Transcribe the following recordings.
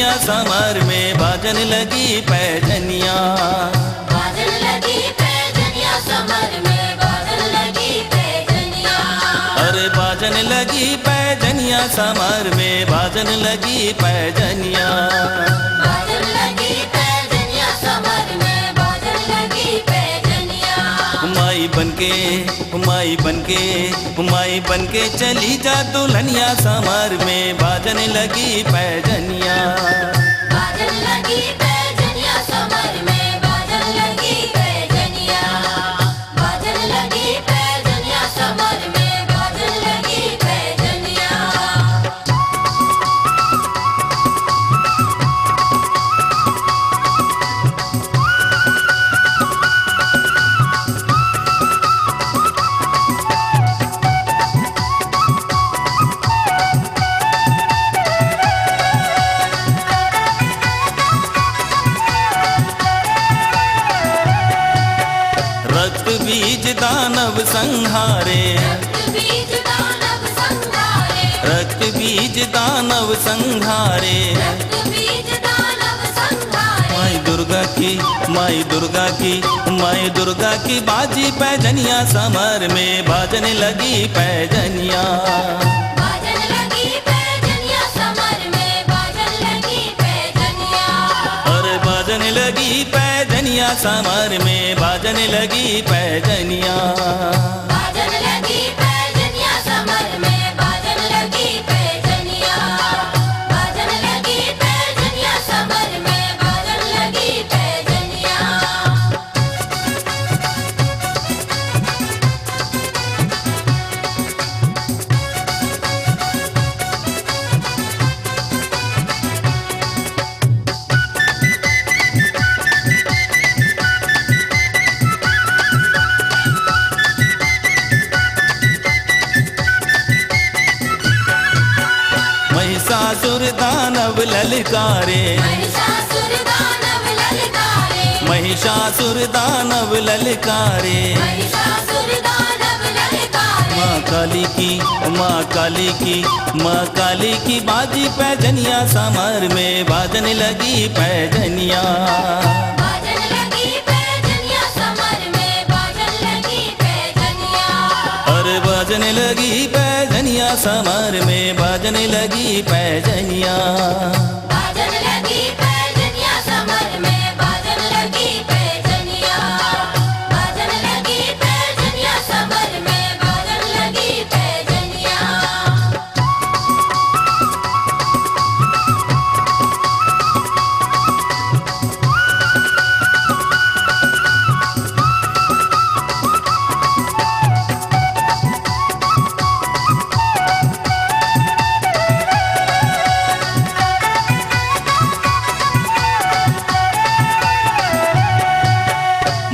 पैजनिया समर में बाजन लगी पैजनिया। बाजन लगी पैजनिया समर में बाजन लगी पैजनिया। अरे बाजन लगी पैजनिया समर में बाजन लगी पैजनिया। बाजन लगी पैजनिया समर में बाजन लगी पैजनिया। माई बनके माई बनके माई बनके चली जा दुल्हनिया समर में बाजन लगी पैजनिया। बाजन लगी पैजनिया समर में बाजन लगी पैजनिया। बाजन लगी पैजनिया समर में बाजन लगी पैजनिया। रक्त बीज दानव संहारे रक्त बीज दानव संहारे। रक्त बीज दानव संहारे। रक्त बीज दानव संहारे। माई दुर्गा की माई दुर्गा की माई दुर्गा की बाजी पैजनिया समर में बाजन लगी पैजनिया। बाजन लगी पैजनिया समर में बाजन लगी पैजनिया। अरे बाजन लगी पैजनिया समर में बाजन लगी पैजनिया। बाजन लगी पैजनिया समर में बाजन लगी पैजनिया। बाजन लगी पैजनिया समर में बाजन लगी पैजनिया। महिषासुर दानव ललकारे महिषासुर दानव ललकारे। महिषासुर दानव ललकारे। महिषासुर दानव ललकारे। माँ काली की माँ काली की माँ काली की बाजी पैजनिया समर में बाजन लगी पैजनिया। बाजन लगी पैजनिया समर में बाजन लगी पैजनिया। अरे बाजन लगी पैजनिया समर में बाजन लगी पैजनिया। बाजन लगी पैजनिया समर में बाजन लगी पैजनिया। बाजन लगी पैजनिया समर में बाजन लगी पैजनिया।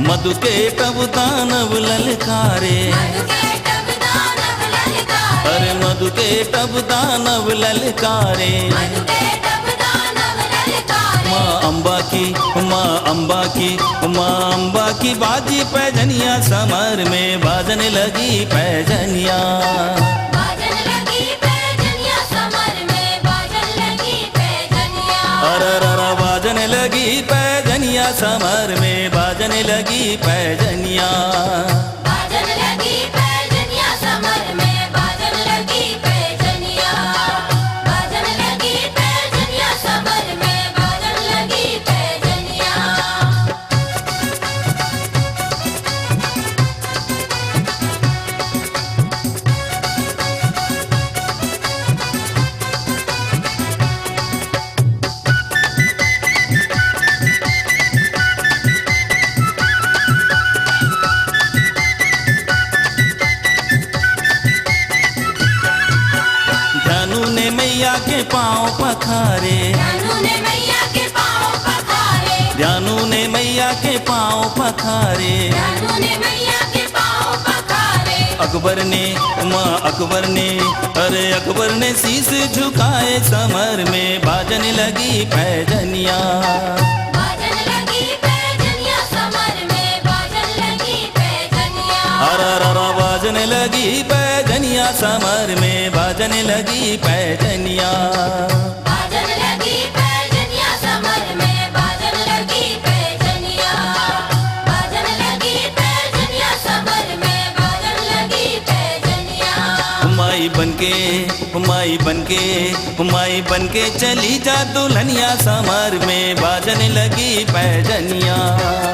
मधु के टब दानव ललकारे। मधु के टब दानव ललकारे। अरे मधु के टब दानव ललकारे। मधु के टब दानव ललकारे। माँ अम्बा की माँ अम्बा की माँ अम्बा की बाजी पैजनिया समर में बाजन लगी पैजनिया। बाजन लगी पैजनिया समर में बाजन लगी पैजनिया। अरररा बाजन लगी पैजनिया समर में बाजन लगी पैजनिया। बाजन लगी पैजनिया समर में बाजन लगी पैजनिया। बाजन लगी पैजनिया समर में बाजन लगी पैजनिया। धनु ने मैया के पाँव पखारे। धनु ने मैया के पाँव पखारे। धनु ने मैया के पाँव पखारे। धनु ने मैया के पाँव पखारे। अकबर ने माँ अकबर ने अरे अकबर ने शीश झुकाए समर में बाजन लगी पैजनिया। बाजन लगी पैजनिया समर में बाजन लगी पैजनिया। अरररा बाजन लगी पैजनिया समर में बाजन लगी पैजनिया। बाजन लगी पैजनिया माई बनके चली जा दुल्हनिया समर में बाजने लगी पैजनिया।